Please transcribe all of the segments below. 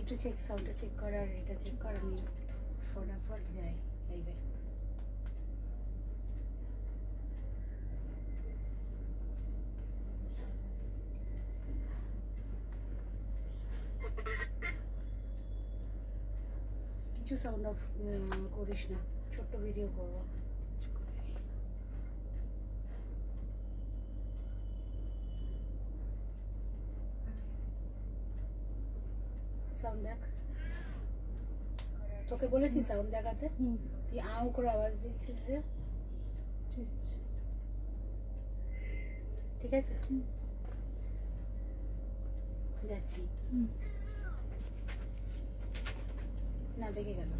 একটু চেক সাউন্ডটা চেক কর আর এটা চেক কর, আমি ফটাফট যাই লাইভে। কিছু সাউন্ড অফ করিস না, ছোট্ট ভিডিও করবো। সাউন্ড দেখ, তোকে বলেছি সাউন্ড দেখাতে, তুই আও করে আওয়াজ দিচ্ছিস যে। ঠিক আছে, যাচ্ছি। না বেঁকে গেল।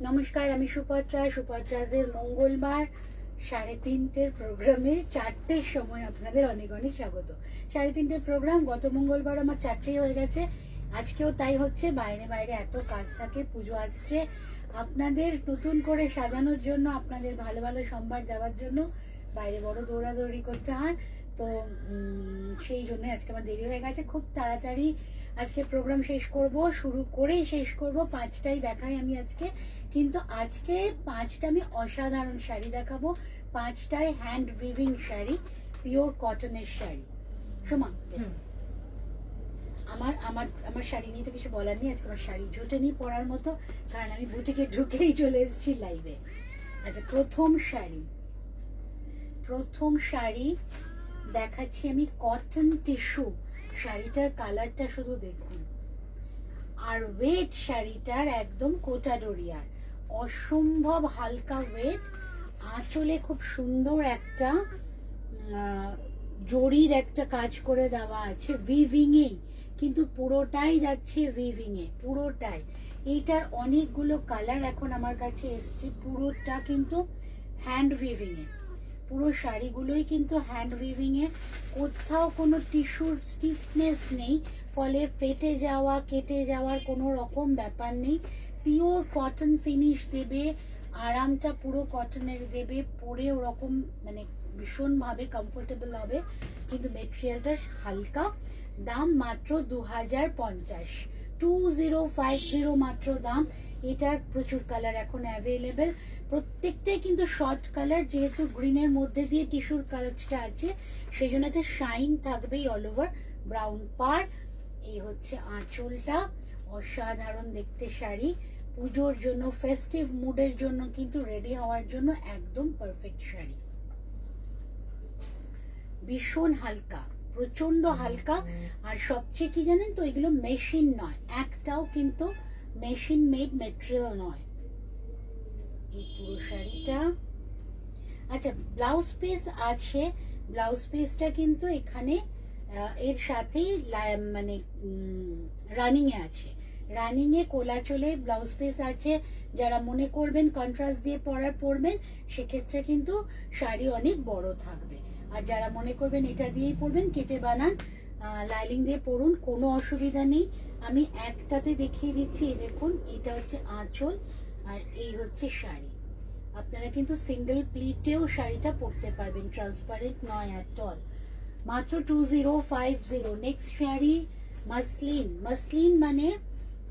নমস্কার, আমি সুপত্রা। সুপত্রাজের মঙ্গলবার 3:30 প্রোগ্রামে 4টের সময় আপনাদের অনেক অনেক স্বাগত। 3:30 প্রোগ্রাম, গত মঙ্গলবার আমার 4টেই হয়ে গেছে, আজকেও তাই হচ্ছে। বাইরে বাইরে এত কাজ থাকে, পুজো আসছে, আপনাদের নতুন করে সাজানোর জন্য, আপনাদের ভালো ভালো সম্ভার দেওয়ার জন্য বাইরে বড় দৌড়াদৌড়ি করতে হয়। তো সেই জন্য আজকে আমার দেরি হয়ে গেছে। খুব তাড়াতাড়ি আজকে প্রোগ্রাম শেষ করব, শুরু করেই শেষ করব। 5টাই দেখাই আমি আজকে, কিন্তু আজকে 5টা আমি অসাধারণ শাড়ি দেখাবো। 5টাই হ্যান্ড উইভিং শাড়ি, পিওর কটনের শাড়ি। সোমা, আমার আমার আমার শাড়ি নিয়ে তো কিছু বলার নেই, আজকে আমার শাড়ি জোটেনি পরার মতো, কারণ আমি বুটিকে ঢুকেই চলে এসেছি লাইভে। আচ্ছা, প্রথম শাড়ি দেখাচ্ছি আমি, কটন টিস্যু। শাড়িটার কালারটা শুধু দেখুন, আর ওয়েট শাড়িটার একদম কোটাডোরিয়ার, অসম্ভব হালকা ওয়েট। আঁচলে খুব সুন্দর একটা জরির একটা কাজ করে দেওয়া আছে উইভিং এ, কিন্তু পুরোটাই যাচ্ছে উইভিং এ, পুরোটাই। এইটার অনেকগুলো কালার এখন আমার কাছে এসছে, পুরোটা কিন্তু হ্যান্ড উইভিং এ। পুরো শাড়িগুলোই কিন্তু হ্যান্ড উইভিং এ, কোথাও কোনো টিস্যুর স্টিফনেস নেই, ফলে ফেটে যাওয়া কেটে যাওয়ার কোনো রকম ব্যাপার নেই। পিওর কটন ফিনিশ দেবে, আরামটা পুরো কটনের দেবে, পরে ওরকম মানে ভীষণভাবে কমফোর্টেবল হবে, কিন্তু মেটেরিয়ালটা হালকা। দাম মাত্র 2050, 2050 মাত্র দাম। এটার প্রচুর কালার এখন অ্যাভেলেবেল, প্রত্যেকটাই কিন্তু শর্ট কালার, যেহেতু গ্রিনের মধ্যে দিয়ে টিস্যুর কালারটা আছে, সেই জন্য এতে শাইন থাকবেই অল ওভার। ব্রাউন পার, এই হচ্ছে আঁচলটা, অসাধারণ দেখতে শাড়ি। পুজোর জন্য, ফেস্টিভ মুডের জন্য কিন্তু রেডি হওয়ার জন্য একদম পারফেক্ট শাড়ি। ভীষণ হালকা, প্রচন্ড হালকা। আর সবচেয়ে কি জানেন তো, এগুলো মেশিন নয়, একটাও কিন্তু মেশিন মেড মেটেরিয়াল নয় এই পুরো শাড়িটা। আচ্ছা, ব্লাউজ পিস আছে, ব্লাউজ পিসটা কিন্তু এখানে এর সাথেই মানে রানিং এ আছে, রানিং এ কোলাচলে ব্লাউজ পিস আছে। যারা মনে করবেন কন্ট্রাস্ট দিয়ে পরবেন, সেক্ষেত্রে কিন্তু শাড়ি অনেক বড় থাকবে। আর যারা মনে করবেন এটা দিয়েই পরবেন, কেটে বানান, লাইলিং দিয়ে পরুন, কোনো অসুবিধা নেই। আমি একটাতে দেখিয়ে দিচ্ছি, এই দেখুন, এটা হচ্ছে আঁচল আর এই হচ্ছে শাড়ি। আপনারা কিন্তু সিঙ্গেল প্লিটেও শাড়িটা পরতে পারবেন, ট্রান্সপারেন্ট নয় অ্যাট অল। মাত্র 2050। Next sari muslin. মাসলিন মানে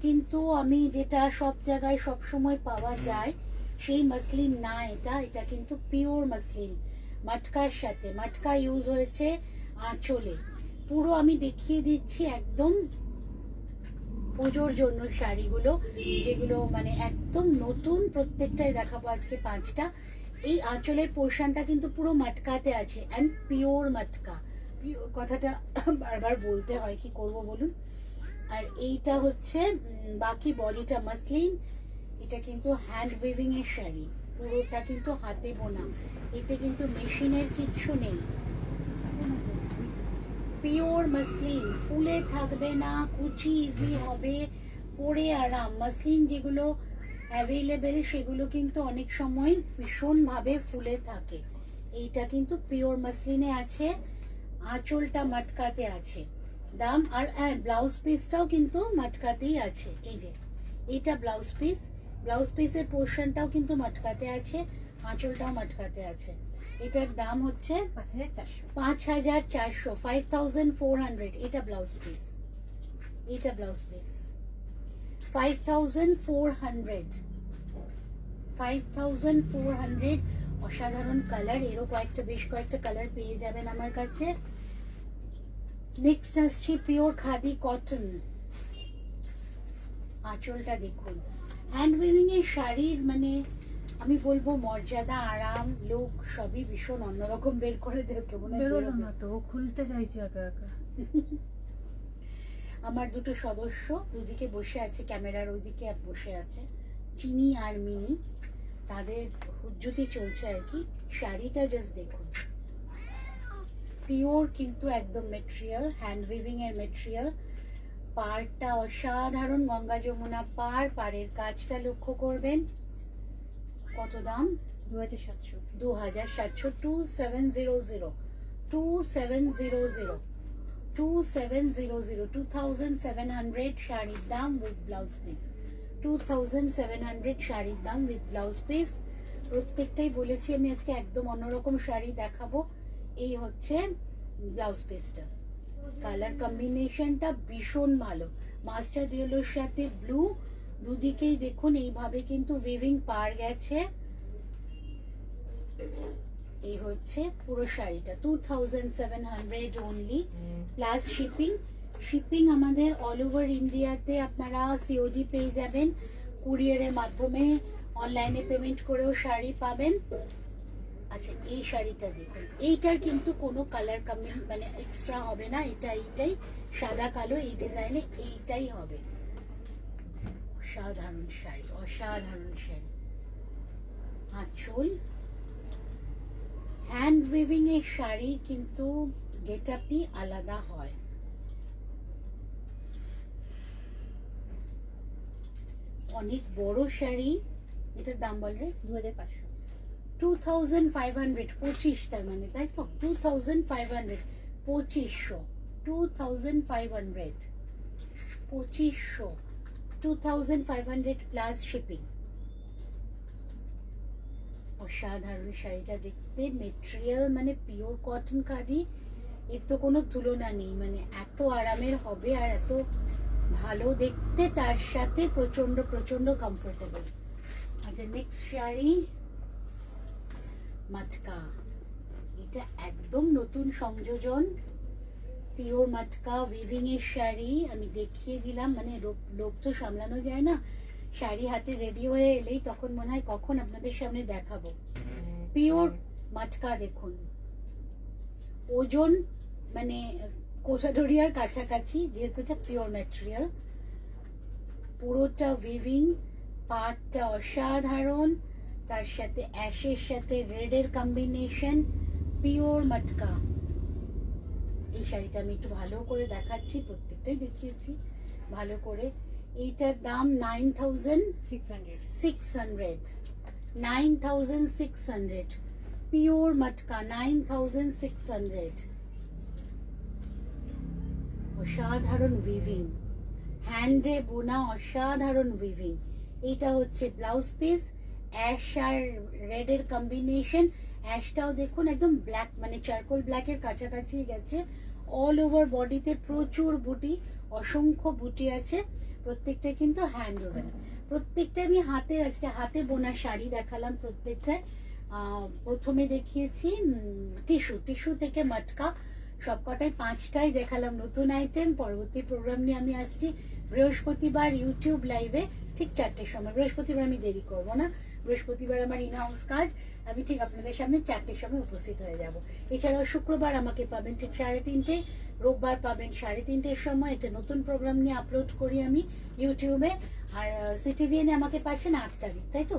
কিন্তু আমি যেটা সব জায়গায় সব সময় পাওয়া যায় সেই মাসলিন না, এটা কিন্তু পিওর মাসলিন, মাটকার সাথে, মাটকা ইউজ হয়েছে আঁচলে। পুরো আমি দেখিয়ে দিচ্ছি একদম পুজোর জন্য শাড়িগুলো, যেগুলো মানে একদম নতুন, প্রত্যেকটাই দেখাবো আজকে 5টা। এই আঁচলের পোর্শনটা কিন্তু পুরো মাটকাতে আছে, অ্যান্ড পিওর মাটকা। কথাটা বারবার বলতে হয়, কি করব বলুন। আর এইটা হচ্ছে বাকি বডিটা মাসলিন। এটা কিন্তু হ্যান্ড উইভিং এর শাড়ি, পুরোটা কিন্তু হাতে বোনা, এতে কিন্তু মেশিনের কিচ্ছু নেই। পিওর মাসলিন, ফুলে থাকবে না, কুচি ইজি হবে, পরে আরাম। মাসলিন যেগুলো অ্যাভেলেবেল সেগুলো কিন্তু অনেক সময় ভীষণভাবে ফুলে থাকে, এইটা কিন্তু পিওর মাসলিনে আছে, আঁচলটা মাটকাতে আছে। দাম, আর ব্লাউজ পিসটাও কিন্তু মাটকাতেই আছে। এই যে এটা ব্লাউজ পিস, ব্লাউজ পিসের পোর্শনটাও কিন্তু মাটকাতে আছে, আঁচলটাও মাটকাতে আছে। এটার দাম হচ্ছে 5400। 5400, 5400। এটা ব্লাউজ পিস, এটা ব্লাউজ পিস 5400, 5400। অসাধারণ কালার, এরও বেশ কয়েকটা কালার পেয়ে যাবেন আমার কাছে। নেক্সট আসছি পিওর খাদি কটন। আঁচলটা দেখুন, হ্যান্ড উইভিং এর শাড়ির মানে আমি বলবো মর্যাদা, আরাম, লুক সবই ভীষণ অন্যরকম। বের করে দেবে কেমন বেরোলো না তো, ও খুলতে চাইছে একা একা। আমার দুটো সদস্য দুদিকে বসে আছে, ক্যামেরার ওইদিকে বসে আছে, চিনি আর মিনি, তাদের হুজ্জুতি চলছে আর কি। শাড়িটা জাস্ট দেখুন, পিওর কিন্তু একদম মেটেরিয়াল, হ্যান্ড উইভিং এর মেটেরিয়াল। পাড়টা অসাধারণ, গঙ্গা যমুনা পাড়, পাড়ের কাজটা লক্ষ্য করবেন। কত দাম? 2700। 2700, 2700, 2700, 2700, 2700 শাড়ির দাম উইথ ব্লাউজ পিস, 2700 শাড়ির দাম উইথ ব্লাউজ পিস। প্রত্যেকটাই বলেছি আমি আজকে একদম অন্যরকম শাড়ি দেখাবো। এই হচ্ছে ব্লাউজ পিসটা, কালার কম্বিনেশনটা ভীষণ ভালো, মাস্টার্ড ইয়েলোর সাথে ব্লু, দুদিকেই দেখুন এইভাবে কিন্তু উইভিং পার গেছে। এই হচ্ছে পুরো শাড়িটা 2700 অনলি প্লাস শিপিং। শিপিং আমাদের অল ওভার ইন্ডিয়াতে আপনারা সিওডি পেয়ে যাবেন, কুরিয়ারের মাধ্যমে অনলাইনে পেমেন্ট করেও শাড়ি পাবেন। আচ্ছা এই শাড়িটা দেখুন, এইটার কিন্তু কোনো কালার মানে এক্সট্রা হবে না, এইটাই সাদা কালো, এই ডিজাইনে এইটাই হবে। অসাধারণ শাড়ি, অসাধারণ শাড়ি। আঁচল, হ্যান্ড উইভিং এর শাড়ি কিন্তু গেটআপই আলাদা হয়। অনেক বড় শাড়ি, এটার দাম বলবে 2500। 2500, 25 তার মানে, তাই তো? 2500, 2500, 2500, 2500, 2500 প্লাস শিপিং। অসাধারণ শাড়িটা দেখতে, মেটেরিয়াল মানে পিওর কটন খাদি, এর তো কোনো তুলনা নেই, মানে এত আরামের হবে আর এত ভালো দেখতে, তার সাথে প্রচন্ড প্রচন্ড কমফোর্টেবল। আচ্ছা নেক্সট শাড়ি মাটকা, এটা একদম নতুন সংযোজন, পিওর মাটকা উইভিং এর শাড়ি। আমি দেখিয়ে দিলাম, মানে লোভ তো সামলানো যায় না, শাড়ি হাতে রেডি হয়ে এলেই তখন মনে হয় কখন আপনাদের সামনে দেখাবো। পিওর মাটকা দেখুন, ওজন মানে কোষাডরিয়ার কাছাকাছি, যেহেতু এটা পিওর ম্যাটেরিয়াল, পুরোটা উইভিং, পাটটা অসাধারণ, তার সাথে অ্যাশের সাথে রেডের কম্বিনেশন, পিওর মাটকা। এই শাড়িটা আমি একটু ভালো করে দেখাচ্ছি, প্রত্যেকটাই দেখিয়েছি ভালো করে। এইটার দাম 9600, 9600, পিওর মাটকা 9600। অসাধারণ উইভিং, হ্যান্ডে বোনা অসাধারণ উইভিং। এইটা হচ্ছে ব্লাউজ পিস, অ্যাশ আর রেডের কম্বিনেশন। অ্যাশটাও দেখুন একদম ব্ল্যাক, মানে চারকোল ব্ল্যাকের কাছাকাছি গেছে। অল ওভার বডিতে প্রচুর বুটি, অসংখ্য বুটি আছে, প্রত্যেকটা কিন্তু হ্যান্ড ওভেন। প্রত্যেকটা আমি আজকে হাতে বোনা শাড়ি দেখালাম প্রত্যেকটায়। প্রথমে দেখিয়েছি টিস্যু থেকে মাটকা, সবকটাই 5টাই দেখালাম নতুন আইটেম। পরবর্তী প্রোগ্রাম নিয়ে আমি আসছি বৃহস্পতিবার ইউটিউব লাইভে ঠিক 4টের সময়। বৃহস্পতিবার আমি দেরি করব না, বৃহস্পতিবার আমার ইন হাউস কাজ, আমি ঠিক আপনাদের সামনে 4টের সময় উপস্থিত হয়ে যাব। এছাড়াও শুক্রবার আমাকে পাবেন ঠিক 3:30, রোববার পাবেন 3:30-র সময়। এটা নতুন প্রোগ্রাম নিয়ে আপলোড করি আমি ইউটিউবে। আর সিটিভিএনে আমাকে পাচ্ছেন 8 তারিখ, তাই তো?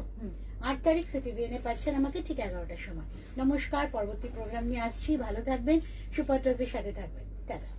8 তারিখ সিটিভিএনে পাচ্ছেন আমাকে ঠিক 11টার সময়। নমস্কার, পরবর্তী প্রোগ্রাম নিয়ে আসছি, ভালো থাকবেন, সুপারটাজের সাথে থাকবেন, টাটা।